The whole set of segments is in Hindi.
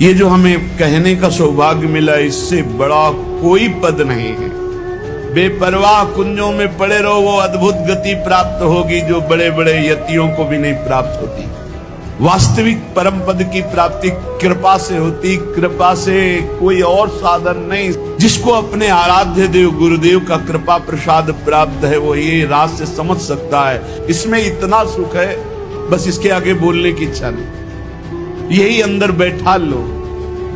ये जो हमें कहने का सौभाग्य मिला, इससे बड़ा कोई पद नहीं है। बेपरवाह कुंजों में पड़े रहो, वो अद्भुत गति प्राप्त होगी जो बड़े बड़े यतियों को भी नहीं प्राप्त होती। वास्तविक परम पद की प्राप्ति कृपा से होती, कृपा से कोई और साधन नहीं। जिसको अपने आराध्य देव गुरुदेव का कृपा प्रसाद प्राप्त है, वो ये राज से समझ सकता है। इसमें इतना सुख है, बस इसके आगे बोलने की इच्छा नहीं। यही अंदर बैठा लो,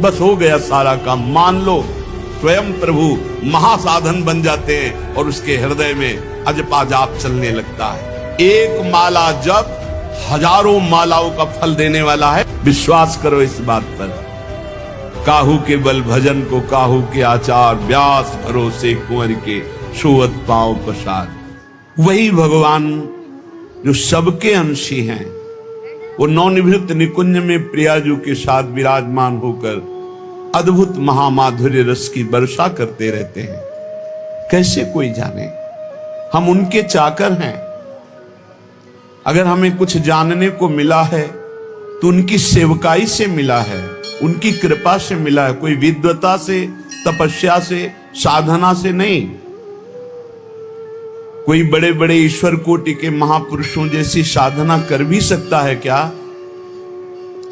बस हो गया सारा काम। मान लो स्वयं प्रभु महासाधन बन जाते हैं और उसके हृदय में अजपा जाप चलने लगता है। एक माला जप हजारों मालाओं का फल देने वाला है। विश्वास करो इस बात पर। काहू के बल भजन को काहू के आचार, व्यास भरोसे कुंवर के सोवत पांव प्रसाद। वही भगवान जो सबके अंशी हैं, वो नवनिभृत निकुंज में प्रियाजू के साथ विराजमान होकर अद्भुत महामाधुर्य रस की वर्षा करते रहते हैं। कैसे कोई जाने, हम उनके चाकर हैं। अगर हमें कुछ जानने को मिला है तो उनकी सेवकाई से मिला है, उनकी कृपा से मिला है। कोई विद्वता से, तपस्या से, साधना से नहीं। कोई बड़े बड़े ईश्वर कोटि के महापुरुषों जैसी साधना कर भी सकता है क्या?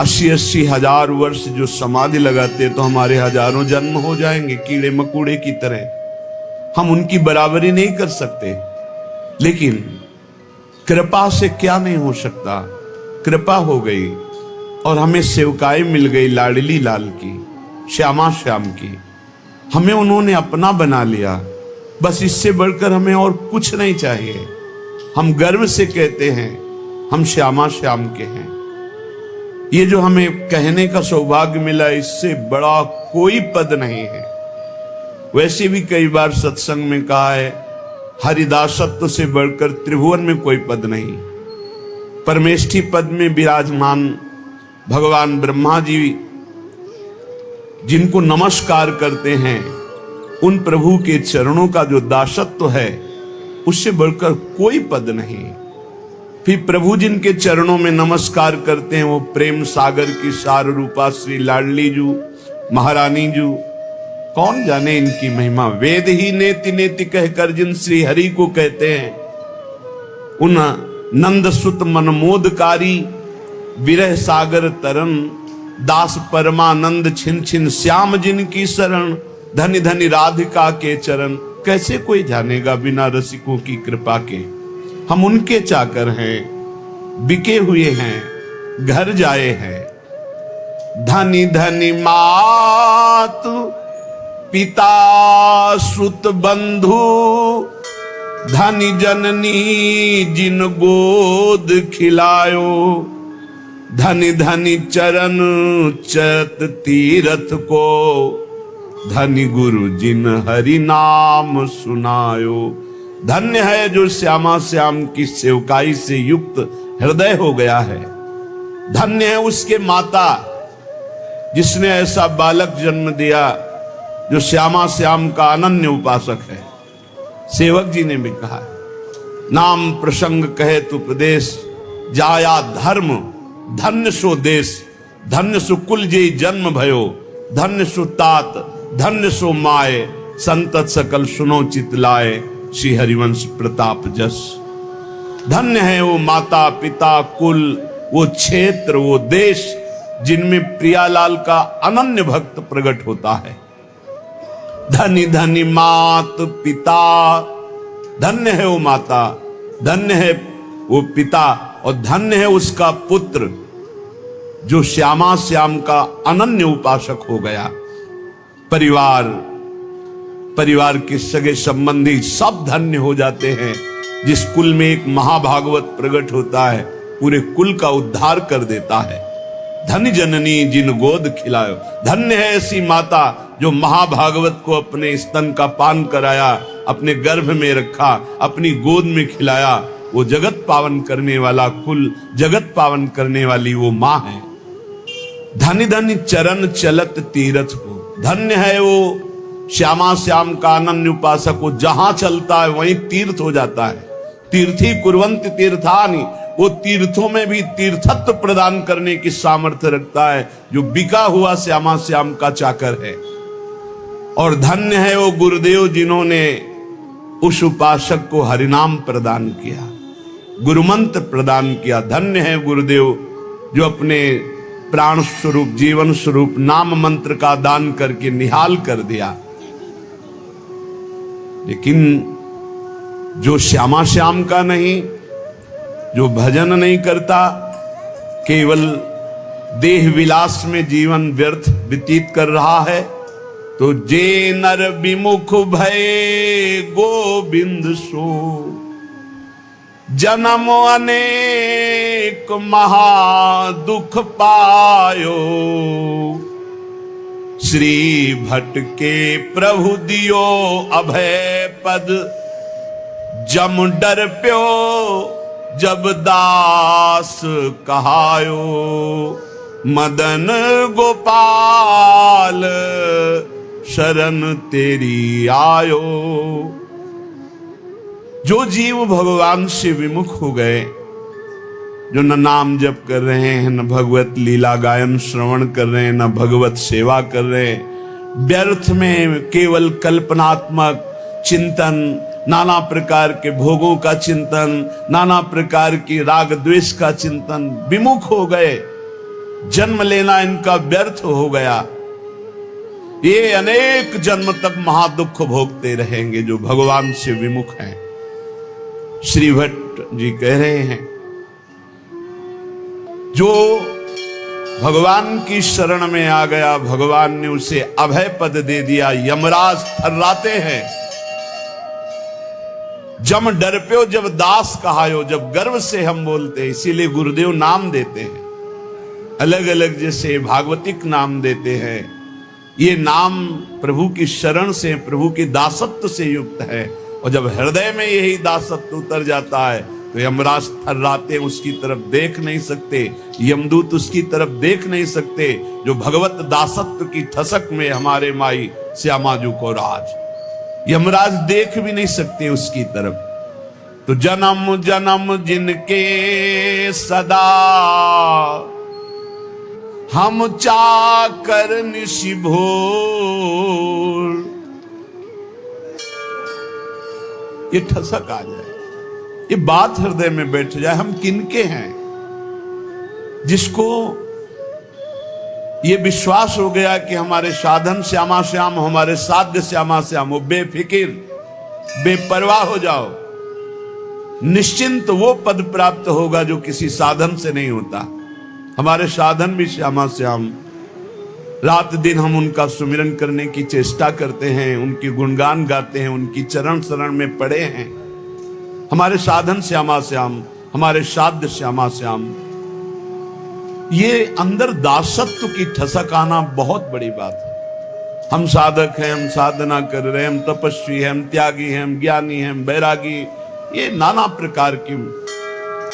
80-80 हजार वर्ष जो समाधि लगाते तो हमारे हजारों जन्म हो जाएंगे कीड़े मकोड़े की तरह। हम उनकी बराबरी नहीं कर सकते, लेकिन कृपा से क्या नहीं हो सकता। कृपा हो गई और हमें सेवकाई मिल गई लाडली लाल की, श्यामा श्याम की। हमें उन्होंने अपना बना लिया। बस इससे बढ़कर हमें और कुछ नहीं चाहिए। हम गर्व से कहते हैं हम श्यामा श्याम के हैं। ये जो हमें कहने का सौभाग्य मिला, इससे बड़ा कोई पद नहीं है। वैसे भी कई बार सत्संग में कहा है, हरिदासत्व से बढ़कर त्रिभुवन में कोई पद नहीं। परमेष्ठी पद में विराजमान भगवान ब्रह्मा जी जिनको नमस्कार करते हैं, उन प्रभु के चरणों का जो दासत्व है, उससे बढ़कर कोई पद नहीं। फिर प्रभु जिनके चरणों में नमस्कार करते हैं, वो प्रेम सागर की सार रूपा श्री लाडली जू महारानी जू। कौन जाने इनकी महिमा। वेद ही नेति नेति कहकर जिन श्री हरि को कहते हैं, उन नंद सुत मनमोदकारी विरह सागर तरन, दास परमानंद छिन छिन श्याम जिनकी शरण, धनि धनि राधिका के चरण। कैसे कोई जानेगा बिना रसिकों की कृपा के। हम उनके चाकर हैं, बिके हुए हैं, घर जाए हैं। धनि धनि मातु पिता सुत बंधु, धनि जननी जिन गोद खिलायो, धनि धनि चरण चत तीरथ को, धनि गुरु जिन हरि नाम सुनायो। धन्य है जो श्यामा श्याम की सेवकाई से युक्त हृदय हो गया है। धन्य है उसके माता जिसने ऐसा बालक जन्म दिया जो श्यामा श्याम का अनन्य उपासक है। सेवक जी ने भी कहा, नाम प्रसंग कहे तु प्रदेश, जाया धर्म धन्य सो देश, धन्य सो कुल जे जन्म भयो, धन्य सो तात धन्य सो माए, संतत सकल सुनो चित लाए, श्री हरिवंश प्रताप जस। धन्य है वो माता पिता कुल, वो क्षेत्र, वो देश जिनमें प्रियालाल का अनन्य भक्त प्रकट होता है। धनी धनी मात पिता, धन्य है वो माता, धन्य है वो पिता, और धन्य है उसका पुत्र जो श्यामा श्याम का अनन्य उपासक हो गया। परिवार के सगे संबंधी सब धन्य हो जाते हैं। जिस कुल में एक महाभागवत प्रकट होता है, पूरे कुल का उद्धार कर देता है। धन्य जननी जिन गोद खिलायो, धन्य है ऐसी माता जो महाभागवत को अपने स्तन का पान कराया, अपने गर्भ में रखा, अपनी गोद में खिलाया। वो जगत पावन करने वाला कुल, जगत पावन करने वाली वो माँ है। धन्य धन्य चरण चलत तीरथ को, धन्य है वो श्यामा श्याम का अनन्य उपासक, वो जहां चलता है वहीं तीर्थ हो जाता है। तीर्थी कुर्वन्ति तीर्थानि, वो तीर्थों में भी तीर्थत्व प्रदान करने की सामर्थ्य रखता है, जो बिका हुआ श्यामा श्याम का चाकर है। और धन्य है वो गुरुदेव जिन्होंने उस उपासक को हरिनाम प्रदान किया, गुरुमंत्र प्रदान किया। धन्य है गुरुदेव जो अपने प्राण स्वरूप जीवन स्वरूप नाम मंत्र का दान करके निहाल कर दिया। लेकिन जो श्यामा श्याम का नहीं, जो भजन नहीं करता, केवल देह विलास में जीवन व्यर्थ व्यतीत कर रहा है, तो जे नर विमुख भय गोविंद सो जन्म अनेक महा दुख पायो। श्री भट्ट के प्रभु दियो अभय पद जम डर प्यो जब दास कहायो। मदन गोपाल शरण तेरी आयो। जो जीव भगवान से विमुख हो गए, जो न नाम जप कर रहे हैं, न भगवत लीला गायन श्रवण कर रहे हैं, न भगवत सेवा कर रहे हैं, व्यर्थ में केवल कल्पनात्मक चिंतन, नाना प्रकार के भोगों का चिंतन, नाना प्रकार की राग द्वेष का चिंतन, विमुख हो गए। जन्म लेना इनका व्यर्थ हो गया। ये अनेक जन्म तक महादुख भोगते रहेंगे जो भगवान से विमुख हैं। श्री भट्ट जी कह रहे हैं, जो भगवान की शरण में आ गया, भगवान ने उसे अभय पद दे दिया। यमराज थर्राते हैं। जम डर प्यो जब दास कहायो, जब गर्व से हम बोलते हैं, इसीलिए गुरुदेव नाम देते हैं, अलग अलग जैसे भागवतिक नाम देते हैं। ये नाम प्रभु की शरण से, प्रभु की दासत्व से युक्त है। और जब हृदय में यही दासत्व उतर जाता है तो यमराज थर्राते, उसकी तरफ देख नहीं सकते, यमदूत उसकी तरफ देख नहीं सकते, जो भगवत दासत्व की ठसक में हमारे माई श्यामाजू को राज, यमराज देख भी नहीं सकते उसकी तरफ। तो जन्म जन्म जिनके सदा हम चाकर निशि भोर, ये ठसक आ जाए, ये बात हृदय में बैठ जाए, हम किनके हैं। जिसको ये विश्वास हो गया कि हमारे साधन श्यामा श्याम, हमारे साध्य श्यामा श्याम, वो बेफिकिर बेपरवाह हो जाओ, निश्चिंत वो पद प्राप्त होगा जो किसी साधन से नहीं होता। हमारे साधन भी श्यामा श्याम, रात दिन हम उनका सुमिरन करने की चेष्टा करते हैं, उनके गुणगान गाते हैं, उनकी चरण शरण में पड़े हैं। हमारे साधन श्यामा श्याम, हमारे साध्य श्यामा श्याम। ये अंदर दासत्व की ठसक आना बहुत बड़ी बात है। हम साधक हैं, हम साधना कर रहे हैं, हम तपस्वी हैं, हम त्यागी हैं, हम ज्ञानी हैं, हम बैरागी, ये नाना प्रकार की,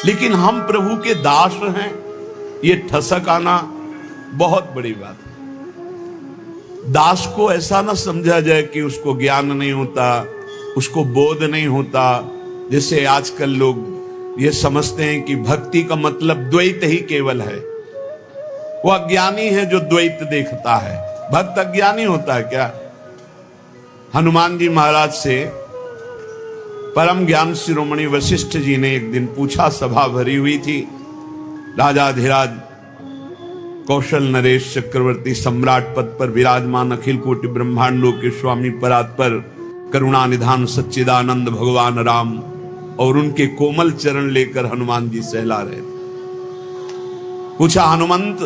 लेकिन हम प्रभु के दास हैं, ये ठसक आना बहुत बड़ी बात है। दास को ऐसा ना समझा जाए कि उसको ज्ञान नहीं होता, उसको बोध नहीं होता। जैसे आजकल लोग ये समझते हैं कि भक्ति का मतलब द्वैत ही केवल है। वो अज्ञानी है जो द्वैत देखता है। भक्त अज्ञानी होता है क्या? हनुमान जी महाराज से परम ज्ञान शिरोमणि वशिष्ठ जी ने एक दिन पूछा, सभा भरी हुई थी, राजाधिराज कौशल नरेश चक्रवर्ती सम्राट पद पर विराजमान अखिल कोटि ब्रह्मांडों के स्वामी परात्पर करुणा निधान सच्चिदानंद भगवान राम और उनके कोमल चरण लेकर हनुमान जी सहला रहे। पूछा, हनुमंत,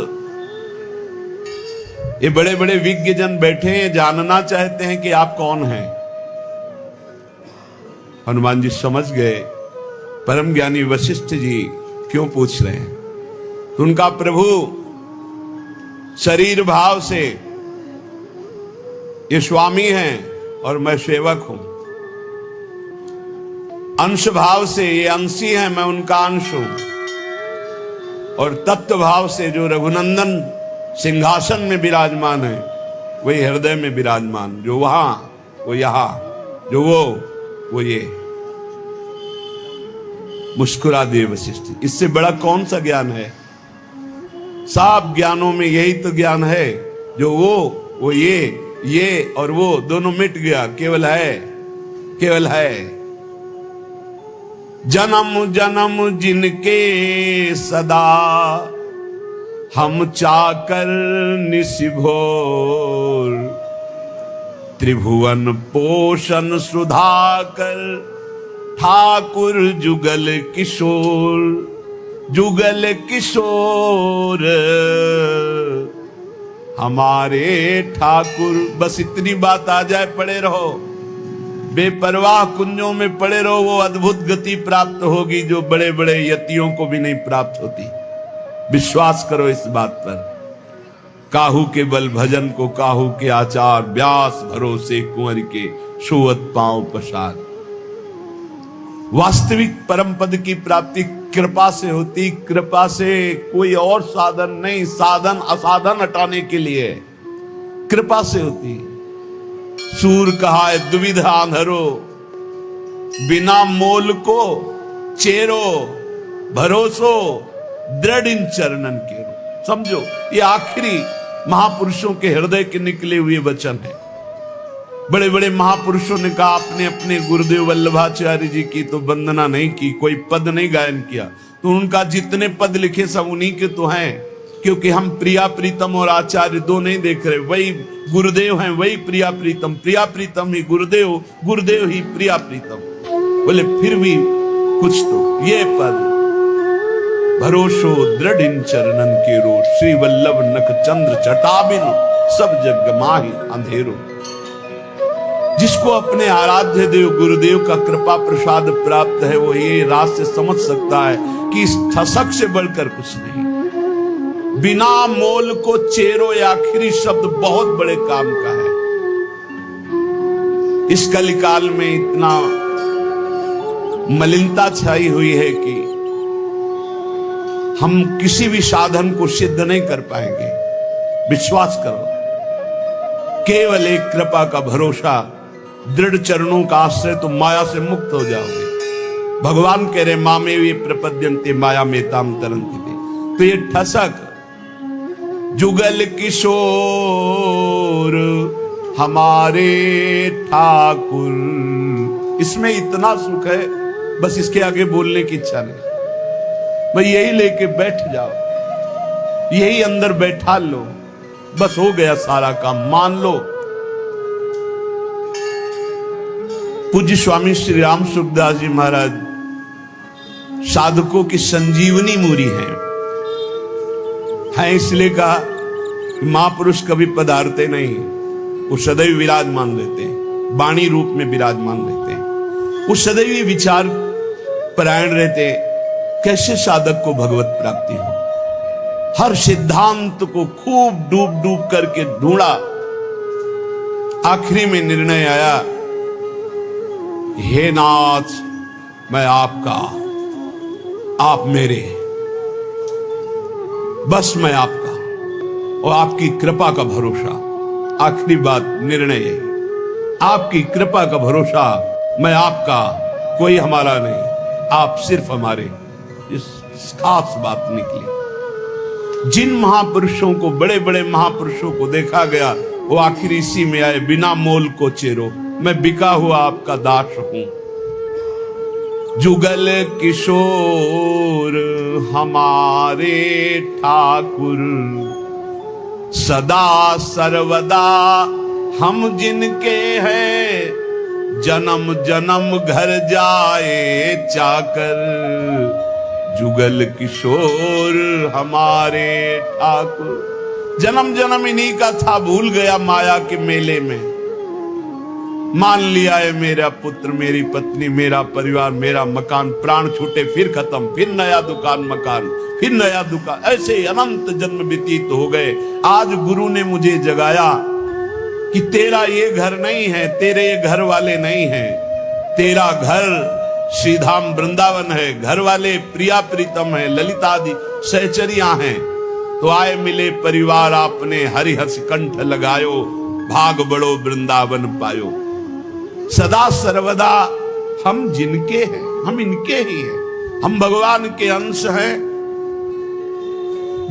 ये बड़े बड़े विज्ञ जन बैठे हैं, जानना चाहते हैं कि आप कौन हैं। हनुमान जी समझ गए परम ज्ञानी वशिष्ठ जी क्यों पूछ रहे हैं। तो उनका प्रभु शरीर भाव से ये स्वामी हैं और मैं सेवक हूं, अंश भाव से ये अंशी हैं, मैं उनका अंश हूं, और तत्व भाव से जो रघुनंदन सिंहासन में विराजमान है वही हृदय में विराजमान, जो वहां वो यहां, जो वो ये। मुस्कुरा दिए वशिष्ठ। इससे बड़ा कौन सा ज्ञान है? सब ज्ञानों में यही तो ज्ञान है जो वो ये और वो दोनों मिट गया, केवल है। जन्म जन्म जिनके सदा हम चाकर निशिभोर, त्रिभुवन पोषण सुधाकर ठाकुर जुगल किशोर हमारे ठाकुर। बस इतनी बात आ जाए, पड़े रहो, बेपरवाह कुंजों में पड़े रहो, वो अद्भुत गति प्राप्त होगी जो बड़े बड़े यतियों को भी नहीं प्राप्त होती। विश्वास करो इस बात पर। काहू के बल भजन को काहू के आचार, व्यास भरोसे कुंवर के छुअत पांव पसार। वास्तविक परम पद की प्राप्ति कृपा से होती, कृपा से, कोई और साधन नहीं। साधन असाधन हटाने के लिए कृपा से होती। सूर कहा है दुविधा आंधरो, बिना मोल को चेरो, भरोसो दृढ़ इन चरणन केरो। समझो, ये आखिरी महापुरुषों के हृदय के निकले हुए वचन है। बड़े बड़े महापुरुषों ने कहा, अपने अपने गुरुदेव वल्लभाचार्य जी की तो वंदना नहीं की, कोई पद नहीं गायन किया, तो उनका जितने पद लिखे सब उन्हीं के तो हैं। क्योंकि हम प्रिया प्रीतम और आचार्य दो नहीं देख रहे, वही गुरुदेव हैं, वही प्रिया प्रीतम, प्रिया प्रीतम ही गुरुदेव, गुरुदेव ही प्रिया प्रीतम। बोले फिर भी कुछ तो ये पद, भरोसो दृढ़ इन चरणन के रो, श्री वल्लभ नख चंद्र चटाबिन सब जग माहि अंधेरो। जिसको अपने आराध्य देव गुरुदेव का कृपा प्रसाद प्राप्त है, वो ये राज से समझ सकता है कि इस ठसक से बढ़कर कुछ नहीं। बिना मोल को चेरो, ये आखिरी शब्द बहुत बड़े काम का है। इस कलिकाल में इतना मलिनता छाई हुई है कि हम किसी भी साधन को सिद्ध नहीं कर पाएंगे। विश्वास करो, केवल एक कृपा का भरोसा, दृढ़ चरणों का आश्रय, तो माया से मुक्त हो जाओगे। भगवान कह रहे मामे वे प्रपद्यन्ते माया में ताम तरन्ति। तो ये ठसक, जुगल किशोर हमारे ठाकुर, इसमें इतना सुख है, बस इसके आगे बोलने की इच्छा नहीं। भाई यही लेके बैठ जाओ, यही अंदर बैठा लो, बस हो गया सारा काम, मान लो। पूज्य स्वामी श्री राम सुखदास जी महाराज साधकों की संजीवनी मूरी है इसलिए कहा महापुरुष कभी पधारते नहीं, वो सदैव विराजमान रहते हैं, वाणी रूप में विराजमान रहते हैं, वो सदैव विचार परायण रहते हैं। कैसे साधक को भगवत प्राप्ति हो? हर सिद्धांत को खूब डूब डूब करके ढूंढा, आखिरी में निर्णय आया, हे नाथ मैं आपका, आप मेरे, बस मैं आपका और आपकी कृपा का भरोसा। आखिरी बात, निर्णय है आपकी कृपा का भरोसा, मैं आपका, कोई हमारा नहीं, आप सिर्फ हमारे। इस खास बात निकली। जिन महापुरुषों को, बड़े बड़े महापुरुषों को देखा गया, वो आखिर इसी में आए, बिना मोल को चेरो, मैं बिका हुआ आपका दास हूं। जुगल किशोर हमारे ठाकुर, सदा सर्वदा हम जिनके हैं, जन्म जन्म घर जाए चाकर, जुगल किशोर हमारे ठाकुर। जन्म जन्म इन्हीं का था, भूल गया माया के मेले में। मान लिया है मेरा पुत्र, मेरी पत्नी, मेरा परिवार, मेरा मकान, प्राण छूटे फिर खत्म, फिर नया दुकान मकान, फिर नया दुकान, ऐसे अनंत जन्म व्यतीत हो गए। आज गुरु ने मुझे जगाया कि तेरा ये घर नहीं है, तेरे ये घर वाले नहीं हैं, तेरा घर श्रीधाम वृंदावन है, घर वाले प्रिया प्रीतम है, ललिता आदि सहचरियां हैं। तो आए मिले परिवार आपने, हरिहस कंठ लगायो, भाग बड़ो वृंदावन पायो। सदा सर्वदा हम जिनके हैं, हम इनके ही हैं। हम भगवान के अंश हैं।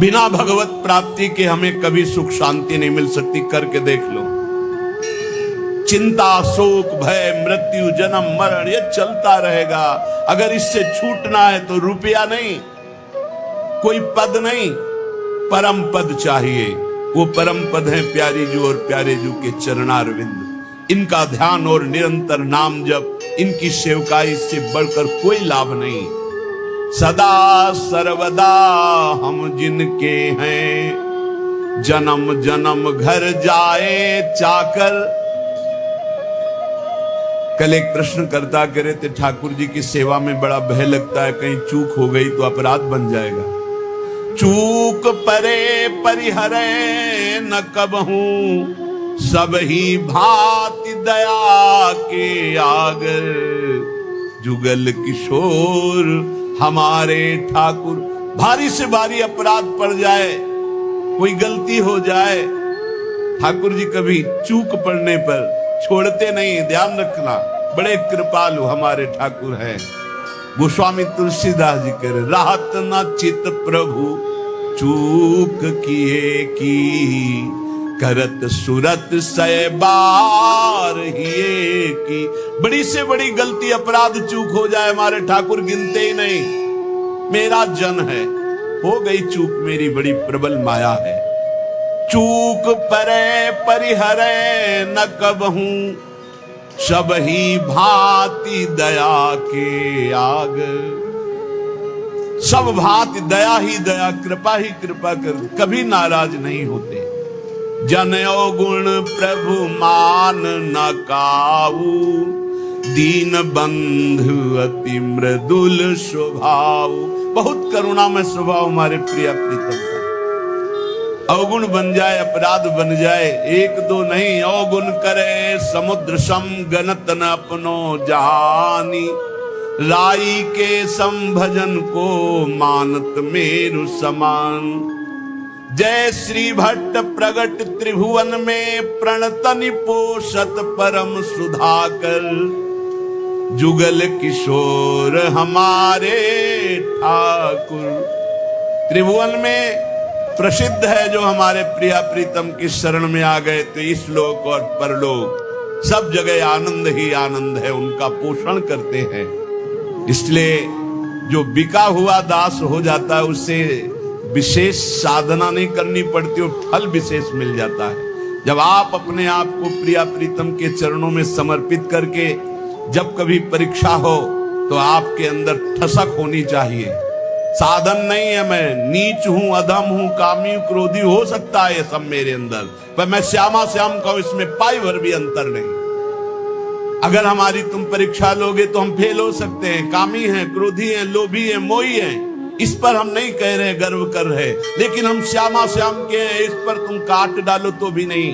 बिना भगवत प्राप्ति के हमें कभी सुख शांति नहीं मिल सकती। करके देख लो। चिंता, शोक, भय, मृत्यु, जन्म, मरण ये चलता रहेगा। अगर इससे छूटना है तो रुपया नहीं, कोई पद नहीं, परम पद चाहिए। वो परम पद है प्यारी जू और प्यारे जू के चरणारविंद। इनका ध्यान और निरंतर नाम जप, इनकी सेवकाई से बढ़कर कोई लाभ नहीं। सदा सर्वदा हम जिनके हैं, जन्म जन्म घर जाए चाकर। कल एक प्रश्न करता करे थे, ठाकुर जी की सेवा में बड़ा भय लगता है, कहीं चूक हो गई तो अपराध बन जाएगा। चूक परे परिहरे न कबहूं, सब ही भांति दया के आगर। जुगल किशोर हमारे ठाकुर। भारी से भारी अपराध पड़ जाए, कोई गलती हो जाए, ठाकुर जी कभी चूक पड़ने पर छोड़ते नहीं। ध्यान रखना, बड़े कृपालु हमारे ठाकुर हैं। गोस्वामी तुलसीदास जी कह रहे, राहत न चित प्रभु चूक किए की, करत सुरत सै बार हिए की। बड़ी से बड़ी गलती, अपराध, चूक हो जाए, हमारे ठाकुर गिनते ही नहीं। मेरा जन है, हो गई चूक, मेरी बड़ी प्रबल माया है। चूक परे परिहरे न कबहूं, सब ही भांति दया के आग। सब भांति दया ही दया, कृपा ही कृपा कर, कभी नाराज नहीं होते। जनयो गुण प्रभु मान न काऊ, दीन बंधु अति मृदुल स्वभाव। बहुत करुणा में स्वभाव हमारे प्रिय प्रीतम का। अवगुण बन जाए, अपराध बन जाए, एक दो नहीं, अवगुण करे समुद्र सम, गणत न अपनो जहानी। राई के संभजन को मानत मेरु समान। जय श्री भट्ट प्रगट त्रिभुवन में, प्रणतनि पोषत परम सुधाकर। जुगल किशोर हमारे ठाकुर। त्रिभुवन में प्रसिद्ध है जो हमारे प्रिया प्रीतम की शरण में आ गए, तो इस लोक और परलोक सब जगह आनंद ही आनंद है, उनका पोषण करते हैं। इसलिए जो बिका हुआ दास हो जाता है, उससे विशेष साधना नहीं करनी पड़ती और फल विशेष मिल जाता है। जब आप अपने आप को प्रिया प्रीतम के चरणों में समर्पित करके, जब कभी परीक्षा हो तो आपके अंदर ठसक होनी चाहिए। साधन नहीं है, मैं नीच हूं, अधम हूं, कामी, क्रोधी हो सकता है ये सब मेरे अंदर, पर मैं श्यामा श्याम का, इसमें पाई भर भी अंतर नहीं। अगर हमारी तुम परीक्षा लोगे तो हम फेल हो सकते हैं। कामी हैं, क्रोधी हैं, लोभी हैं, मोही हैं, इस पर हम नहीं कह रहे, गर्व कर रहे, लेकिन हम श्यामा श्याम के हैं, इस पर तुम काट डालो तो भी नहीं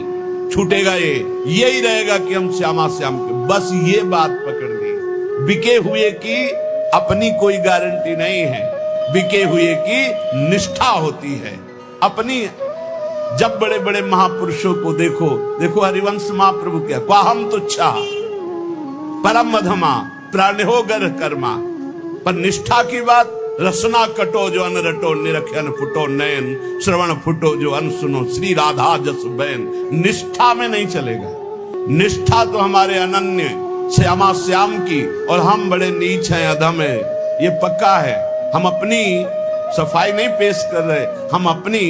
छूटेगा। यही रहेगा कि हम श्यामा श्याम के। बस ये बात पकड़नी। बिके हुए की अपनी कोई गारंटी नहीं है, बिके हुए की निष्ठा होती है अपनी। जब बड़े बड़े महापुरुषों को देखो, देखो हरिवंश महाप्रभु क्या, क्वाहम तुच्छा परम मधमा प्राणो गर कर्मा। पर निष्ठा की बात, रसना कटो जो अन रटो, निरखन फुटो नयन, श्रवण फुटो जो अन सुनो, श्री राधा जस बैन। निष्ठा में नहीं चलेगा। निष्ठा तो हमारे अनन्य श्यामा श्याम की, और हम बड़े नीच हैं, अधम हैं, ये पक्का है। हम अपनी सफाई नहीं पेश कर रहे, हम अपनी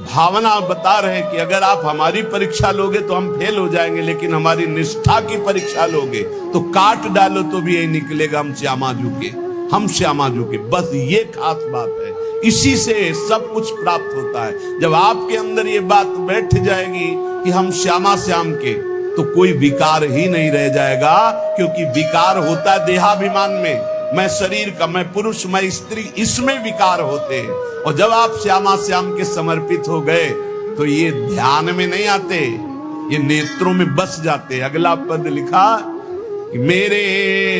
भावना बता रहे कि अगर आप हमारी परीक्षा लोगे तो हम फेल हो जाएंगे, लेकिन हमारी निष्ठा की परीक्षा लोगे तो काट डालो तो भी यही निकलेगा, हम श्यामा जू के, हम श्यामा जू के। बस ये खास बात है, इसी से सब कुछ प्राप्त होता है। जब आपके अंदर ये बात बैठ जाएगी कि हम श्यामा श्याम के, तो कोई विकार ही नहीं रह जाएगा, क्योंकि विकार होता है देहाभिमान में। मैं शरीर का, मैं पुरुष, मैं स्त्री, इसमें विकार होते हैं। और जब आप श्यामा श्याम के समर्पित हो गए तो ये ध्यान में नहीं आते, ये नेत्रों में बस जाते। अगला पद लिखा कि मेरे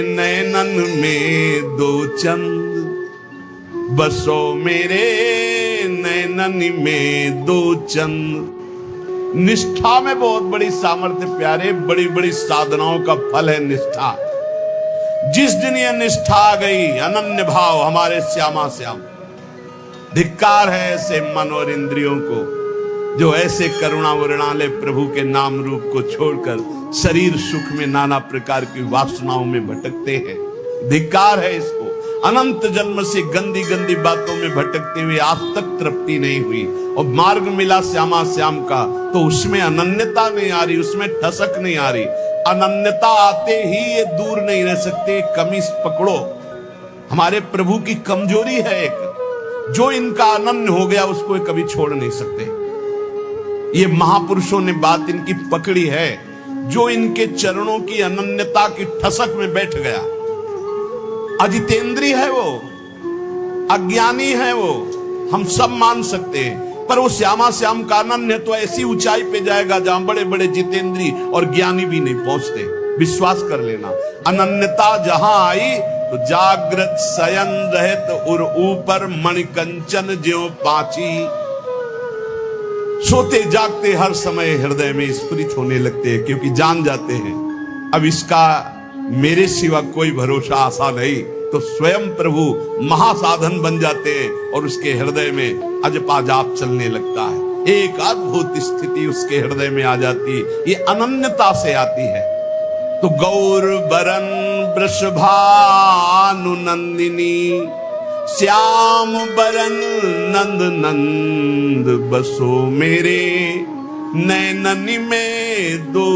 नैनन में दो चंद, बसो मेरे नैनन में दो चंद। निष्ठा में बहुत बड़ी सामर्थ्य प्यारे, बड़ी बड़ी साधनाओं का फल है निष्ठा। जिस दिन ये निष्ठा आ गई, अनन्य भाव हमारे श्यामा श्याम, धिक्कार है ऐसे मन और इंद्रियों को जो ऐसे करुणा वर्णाले प्रभु के नाम रूप को छोड़कर शरीर सुख में नाना प्रकार की वासनाओं में भटकते हैं। धिक्कार है इसको। अनंत जन्म से गंदी गंदी बातों में भटकते हुए आज तक तृप्ति नहीं हुई और मार्ग मिला श्यामा श्याम का, तो उसमें अनन्यता नहीं आ रही, उसमें ठसक नहीं आ रही। अनन्यता आते ही ये दूर नहीं रह सकते। कमी पकड़ो, हमारे प्रभु की कमजोरी है एक, जो इनका अनन्य हो गया उसको कभी छोड़ नहीं सकते। ये महापुरुषों ने बात इनकी पकड़ी है, जो इनके चरणों की अनन्यता की ठसक में बैठ गया। अजितेंद्री है वो, अज्ञानी है वो, हम सब मान सकते हैं, पर वो श्यामा श्याम का अनन्य तो ऐसी ऊंचाई पे जाएगा जहां बड़े बड़े जितेंद्री और ज्ञानी भी नहीं पहुंचते। विश्वास कर लेना, अनन्यता जहां आई तो जागृत शयन रहत और ऊपर मणिकंचन ज्यों पाची, सोते जागते हर समय हृदय में स्फुरित होने लगते हैं, क्योंकि जान जाते हैं अब इसका मेरे सिवा कोई भरोसा आशा नहीं। तो स्वयं प्रभु महासाधन बन जाते हैं और उसके हृदय में अजपा जाप चलने लगता है। एक अद्भुत स्थिति उसके हृदय में आ जाती है, ये अनन्यता से आती है। तो गौर बरन वृषभानु नंदिनी, श्याम बरन नंद नंद बसो मेरे, नैननी में दो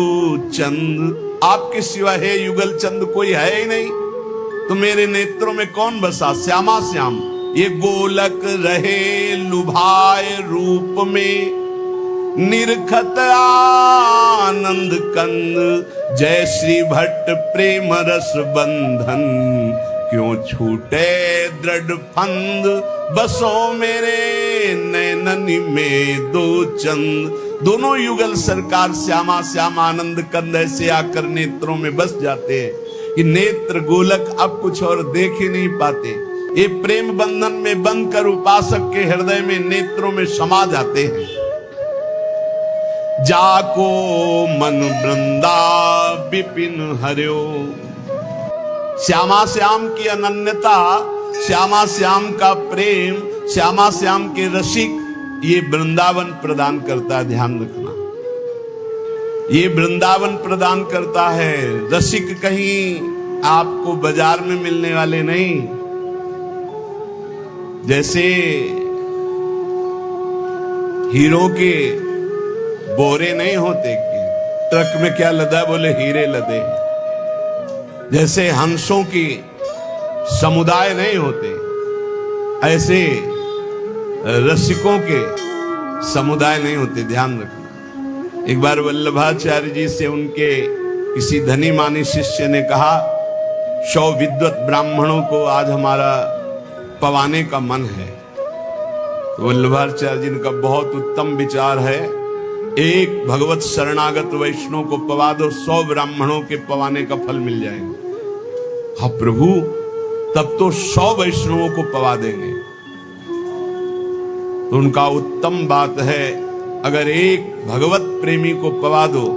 चंद, आपके सिवा है युगल चंद कोई है ही नहीं, तो मेरे नेत्रों में कौन बसा? श्यामा श्याम। ये गोलक रहे लुभाए रूप में, निरखत आनंद कंद, जय श्री भट्ट प्रेम रस बंधन, क्यों छूटे दृढ़ फंद, बसो मेरे नैननी में दो चंद। दोनों युगल सरकार श्यामा श्याम आनंद कंद ऐसे आकर नेत्रों में बस जाते हैं कि नेत्र गोलक अब कुछ और देख ही नहीं पाते। ये प्रेम बंधन में बंद कर उपासक के हृदय में नेत्रों में समा जाते हैं। जाको मन वृंदा विपिन हरियो, श्यामा श्याम की अनन्यता, श्यामा श्याम का प्रेम, श्यामा श्याम के रसिक, ये वृंदावन प्रदान करता है। ध्यान रखना, ये वृंदावन प्रदान करता है। रसिक कहीं आपको बाजार में मिलने वाले नहीं। जैसे हीरो के बोरे नहीं होते कि ट्रक में क्या लदा, बोले हीरे लदे। जैसे हंसों की समुदाय नहीं होते, ऐसे रसिकों के समुदाय नहीं होते। ध्यान रखना। एक बार वल्लभाचार्य जी से उनके किसी धनी मानी शिष्य ने कहा, 100 विद्वत ब्राह्मणों को आज हमारा पवाने का मन है। तो वल्लभाचार्य जी का बहुत उत्तम विचार है, एक भगवत शरणागत वैष्णव को पवा दो, 100 ब्राह्मणों के पवाने का फल मिल जाएगा। हाँ प्रभु, तब तो 100 वैष्णवों को पवा देंगे। तो उनका उत्तम बात है, अगर एक भगवत प्रेमी को पवा दो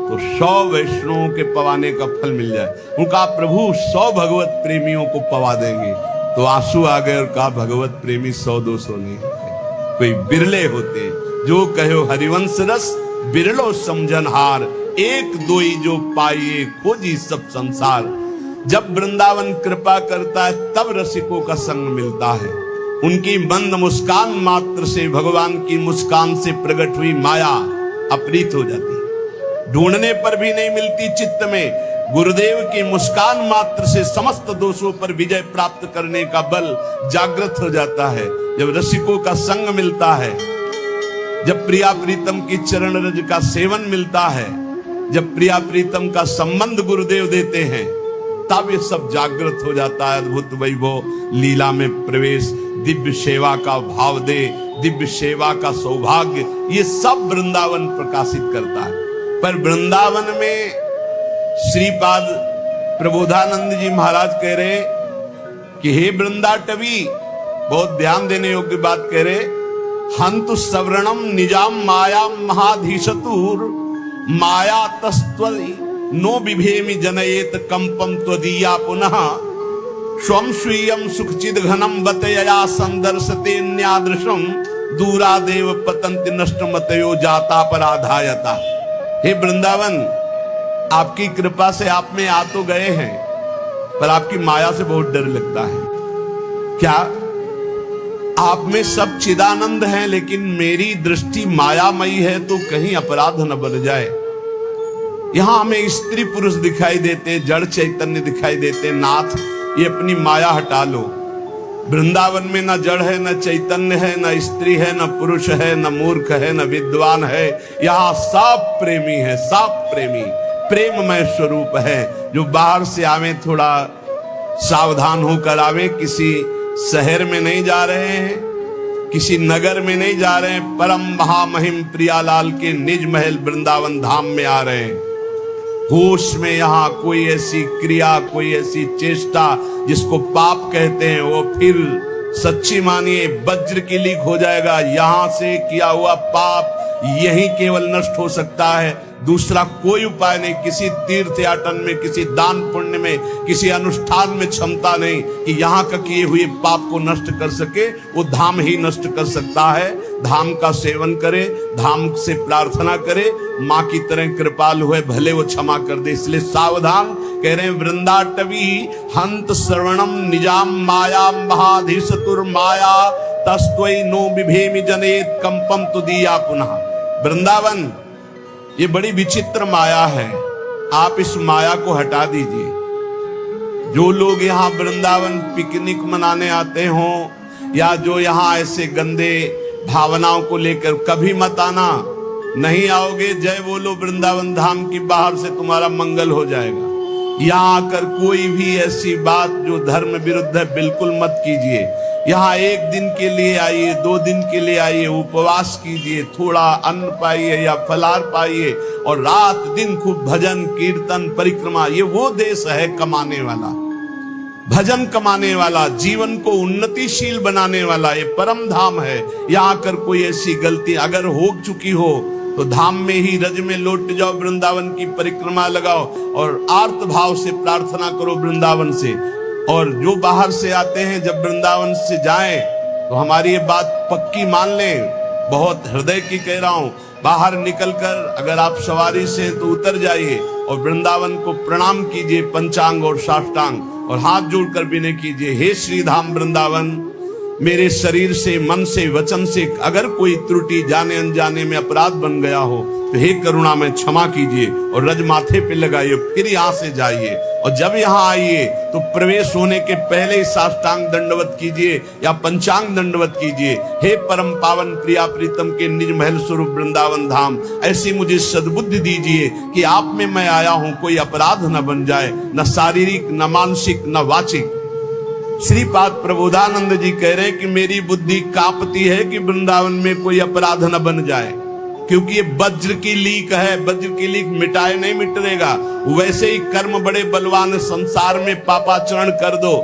तो 100 वैष्णवों के पवाने का फल मिल जाए। उनका प्रभु 100 भगवत प्रेमियों को पवा देंगे। तो आंसू आ गए और कहा, भगवत प्रेमी 100-200 नहीं होते, कोई बिरले होते। जो कहो हरिवंश रस बिरलो समझनहार, एक दोई जो पाइए खोजी सब संसार। जब वृंदावन कृपा करता है तब रसिकों का संग मिलता है। उनकी मंद मुस्कान मात्र से भगवान की मुस्कान से प्रकट हुई माया अपरीत हो जाती है, ढूंढने पर भी नहीं मिलती चित्त में। गुरुदेव की मुस्कान मात्र से समस्त दोषों पर विजय प्राप्त करने का बल जागृत हो जाता है। जब रसिकों का संग मिलता है, जब प्रिया प्रीतम की चरण रज का सेवन मिलता है, जब प्रिया प्रीतम का संबंध गुरुदेव देते हैं, तब ये सब जागृत हो जाता है। अद्भुत वैभव लीला में प्रवेश, दिव्य सेवा का भाव दे, दिव्य सेवा का सौभाग्य, ये सब वृंदावन प्रकाशित करता है। पर वृंदावन में श्रीपाद प्रबोधानंद जी महाराज कह रहे कि हे वृंदाटवी, बहुत ध्यान देने योग्य बात कह रहे, हंतु सवर्णम निजाम माया महाधीशतुर, माया तस्त्वरी नो बिभेमि जनयेत कंपम त्वदीया पुनः स्वम स्वीयम सुखचिद घनम बतया संदर्शते न्यादृशम दूरादेव पतंति नष्ट मतयो जाता पराधायता। हे वृंदावन, आपकी कृपा से आप में आ तो गए हैं, पर आपकी माया से बहुत डर लगता है। क्या आप में सब चिदानंद हैं, लेकिन मेरी दृष्टि मायामयी है, तो कहीं अपराध न बन जाए। यहां हमें स्त्री पुरुष दिखाई देते, जड़ चैतन्य दिखाई देते। नाथ, ये अपनी माया हटा लो। वृंदावन में न जड़ है, न चैतन्य है, न स्त्री है, न पुरुष है, न मूर्ख है, न विद्वान है। यहाँ सब प्रेमी है, सब प्रेमी प्रेममय स्वरूप है। जो बाहर से आवे थोड़ा सावधान होकर आवे। किसी शहर में नहीं जा रहे हैं, किसी नगर में नहीं जा रहे हैं, परम महामहिम प्रियालाल के निज महल वृंदावन धाम में आ रहे हैं। होश में यहाँ कोई ऐसी क्रिया, कोई ऐसी चेष्टा जिसको पाप कहते हैं, वो फिर सच्ची मानिए वज्र की लीक हो जाएगा। यहां से किया हुआ पाप यही केवल नष्ट हो सकता है, दूसरा कोई उपाय नहीं। किसी तीर्थ याटन में, किसी दान पुण्य में, किसी अनुष्ठान में क्षमता नहीं कि यहाँ का किए हुए पाप को नष्ट कर सके। वो धाम ही नष्ट कर सकता है। धाम का सेवन करे, धाम से प्रार्थना करे, माँ की तरह कृपाल हुए, भले वो क्षमा कर दे। इसलिए सावधान कह रहे हैं, वृंदाटवी हंत श्रवणम निजाम माया महाधीशतुर माया तस्त्वई नो बिभेमि जनेत कंपम तुदीया पुनः। वृंदावन, ये बड़ी विचित्र माया है, आप इस माया को हटा दीजिए। जो लोग यहाँ वृंदावन पिकनिक मनाने आते हों, या जो यहाँ ऐसे गंदे भावनाओं को लेकर, कभी मत आना। नहीं आओगे, जय बोलो वृंदावन धाम की, बाहर से तुम्हारा मंगल हो जाएगा। यहाँ आकर कोई भी ऐसी बात जो धर्म विरुद्ध है बिल्कुल मत कीजिए। यहाँ एक दिन के लिए आइए, 2 दिन के लिए आइए, उपवास कीजिए, थोड़ा अन्न पाइए या फलाहार पाइए, और रात दिन खूब भजन कीर्तन परिक्रमा। ये वो देश है कमाने वाला, भजन कमाने वाला, जीवन को उन्नतिशील बनाने वाला। ये परम धाम है। यहाँ आकर कोई ऐसी गलती अगर हो चुकी हो तो धाम में ही रज में लौट जाओ, वृंदावन की परिक्रमा लगाओ और आर्त भाव से प्रार्थना करो वृंदावन से। और जो बाहर से आते हैं, जब वृंदावन से जाएं तो हमारी ये बात पक्की मान लें, बहुत हृदय की कह रहा हूं। बाहर निकलकर अगर आप सवारी से तो उतर जाइए और वृंदावन को प्रणाम कीजिए, पंचांग और साष्टांग, और हाथ जोड़कर विनय कीजिए, हे श्री धाम वृंदावन, मेरे शरीर से, मन से, वचन से अगर कोई त्रुटि जाने अनजाने में अपराध बन गया हो तो हे करुणा में क्षमा कीजिए, और रज माथे पे लगाइए, फिर यहाँ से जाइए। और जब यहाँ आइए तो प्रवेश होने के पहले ही साष्टांग दंडवत कीजिए या पंचांग दंडवत कीजिए। हे परम पावन प्रिया प्रीतम के निज महल स्वरूप वृंदावन धाम, ऐसी मुझे सद्बुद्धि दीजिए कि आप में मैं आया हूँ, कोई अपराध न बन जाए, न शारीरिक, न मानसिक, न वाचिक। श्रीपाद प्रबोधानंद जी कह रहे हैं कि मेरी बुद्धि कांपती है कि वृंदावन में कोई अपराध न बन जाए, क्योंकि ये वज्र की लीक है। वज्र की लीक मिटाए नहीं मिटेगा। वैसे ही कर्म बड़े बलवान, संसार में पापाचरण कर दो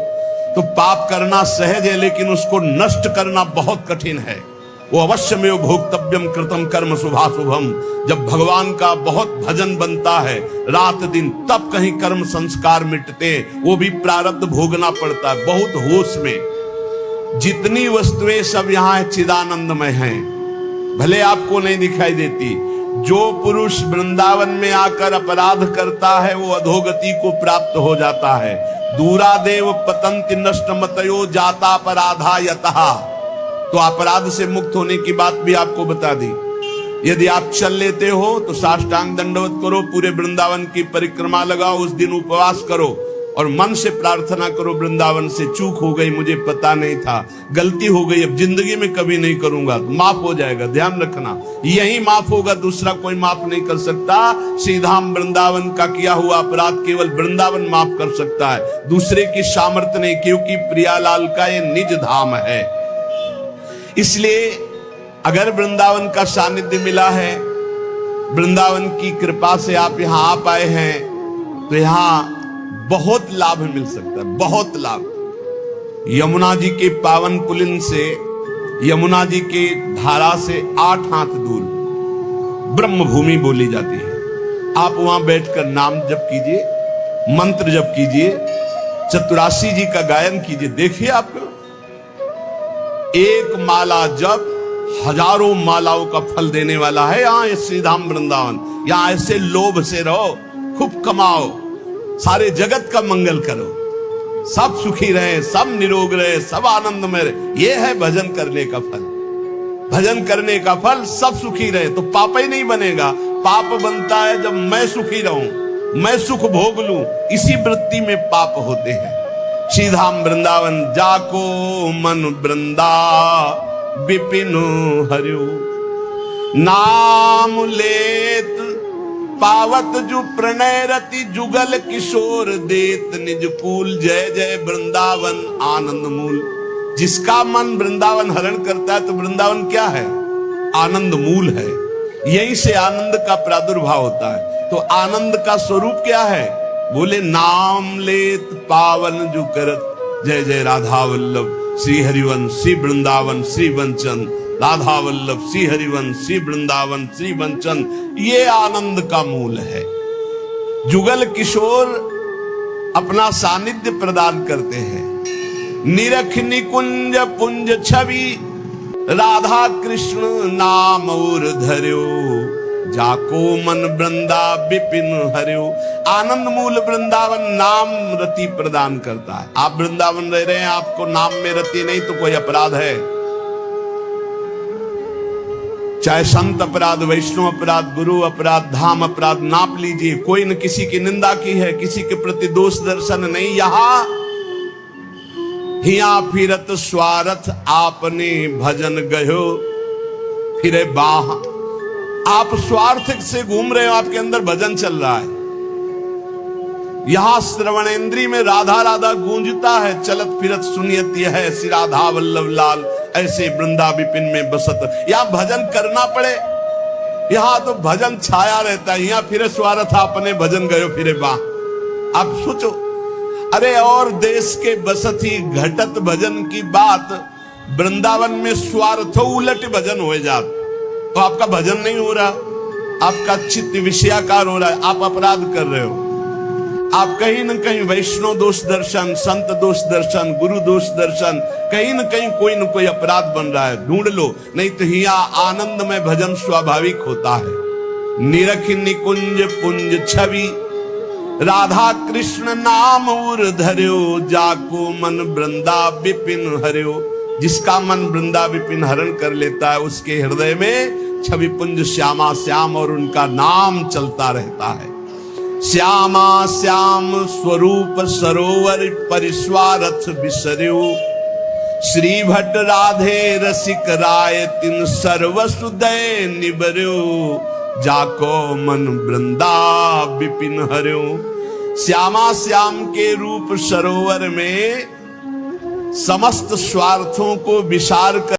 तो पाप करना सहज है, लेकिन उसको नष्ट करना बहुत कठिन है। वो अवश्य में भोक्तव्यम कृतम कर्म शुभाशुभम। जब भगवान का बहुत भजन बनता है रात दिन, तब कहीं कर्म संस्कार मिटते, वो भी प्रारब्ध भोगना पड़ता है। बहुत होश में जितनी वस्तुएं सब यहाँ चिदानंदमय हैं, भले आपको नहीं दिखाई देती। जो पुरुष वृंदावन में आकर अपराध करता है वो अधोगति को प्राप्त हो जाता है। दूरादेव पतंति नष्ट मतयो जाता अपराधा यतः। तो अपराध से मुक्त होने की बात भी आपको बता दी। यदि आप चल लेते हो तो साष्टांग दंडवत करो, पूरे वृंदावन की परिक्रमा लगाओ, उस दिन उपवास करो और मन से प्रार्थना करो, वृंदावन से चूक हो गई, मुझे पता नहीं था, गलती हो गई, अब जिंदगी में कभी नहीं करूंगा, माफ हो जाएगा। ध्यान रखना, यही माफ होगा, दूसरा कोई माफ नहीं कर सकता। श्रीधाम वृंदावन का किया हुआ अपराध केवल वृंदावन माफ कर सकता है, दूसरे की सामर्थ्य नहीं, क्योंकि प्रियालाल का ये निज धाम है। इसलिए अगर वृंदावन का सानिध्य मिला है, वृंदावन की कृपा से आप यहाँ आ पाए हैं, तो यहाँ बहुत लाभ मिल सकता है, बहुत लाभ। यमुना जी के पावन पुलिन से, यमुना जी के धारा से 8 हाथ दूर ब्रह्म भूमि बोली जाती है। आप वहां बैठकर नाम जप कीजिए, मंत्र जप कीजिए, चतुरासी जी का गायन कीजिए। देखिए आपको एक माला जप हजारों मालाओं का फल देने वाला है। यहां श्रीधाम वृंदावन, यहां ऐसे लोभ से रहो, खूब कमाओ, सारे जगत का मंगल करो, सब सुखी रहे, सब निरोग रहे, सब आनंद में रहे। ये है भजन करने का फल। भजन करने का फल सब सुखी रहे। तो पाप ही नहीं बनेगा। पाप बनता है जब मैं सुखी रहूं, मैं सुख भोग लूं, इसी वृत्ति में पाप होते हैं। श्रीधाम वृंदावन जाको मन वृंदा विपिन हरियो, नाम लेत पावत जु प्रणय रति, जुगल किशोर देत निज कूल। जय जय वृंदावन आनंद मूल। जिसका मन वृंदावन हरण करता है, तो वृंदावन क्या है? आनंद मूल है। यहीं से आनंद का प्रादुर्भाव होता है। तो आनंद का स्वरूप क्या है? बोले नाम लेत पावन जु करत। जय जय राधा वल्लभ श्री हरिवंश श्री वृंदावन श्री वंचन, राधा वल्लभ श्री हरिवंश श्री वृंदावन श्री वंचन। ये आनंद का मूल है। जुगल किशोर अपना सानिध्य प्रदान करते हैं। निरख निकुंज पुंज छवि, राधा कृष्ण नाम और धर्यो, जाको मन वृंदा विपिन हरियो। आनंद मूल वृंदावन नाम रति प्रदान करता है। आप वृंदावन रह रहे हैं, आपको नाम में रति नहीं तो कोई अपराध है? चाहे संत अपराध, वैष्णव अपराध, गुरु अपराध, धाम अपराध, नाप लीजिए। कोई न किसी की निंदा की है, किसी के प्रति दोष दर्शन नहीं। यहां हिया फिरत स्वार्थ आपने भजन गयो फिरे बाह। आप स्वार्थ से घूम रहे हो, आपके अंदर भजन चल रहा है। यहां श्रवणेंद्री में राधा राधा गूंजता है, चलत फिरत सुनियत यह है श्री राधा वल्लभ लाल, ऐसे वृंदा विपिन में बसत। यहां भजन करना पड़े, यहां तो भजन छाया रहता है। यहां फिरे स्वार्थ आपने भजन गयो फिरे बाह। आप सोचो, अरे और देश के बसती घटत भजन की बात, वृंदावन में स्वार्थ उलट भजन हो जात, तो आपका भजन नहीं हो रहा, आपका चित्त विषयाकार हो रहा है, आप अपराध कर रहे हो। आप कहीं न कहीं वैष्णव दोष दर्शन, संत दोष दर्शन, गुरु दोष दर्शन, कहीं न कहीं कोई न कोई अपराध बन रहा है, ढूंढ लो। नहीं तो हिया आनंद में भजन स्वाभाविक होता है। निरख निकुंज पुंज छवि, राधा कृष्ण नाम उर धर्यो, जाको मन वृंदा विपिन हरियो। जिसका मन वृंदा विपिन हरण कर लेता है, उसके हृदय में छवि पुंज श्यामा श्याम और उनका नाम चलता रहता है। श्यामा श्याम स्वरूप सरोवर परिस्वारथ बिसर्यो, श्री भट्ट राधे रसिक राय तिन सर्वसुदय निबर्यो, जाको मन वृंदा विपिन हरियो। श्यामा श्याम के रूप सरोवर में समस्त स्वार्थों को विसार कर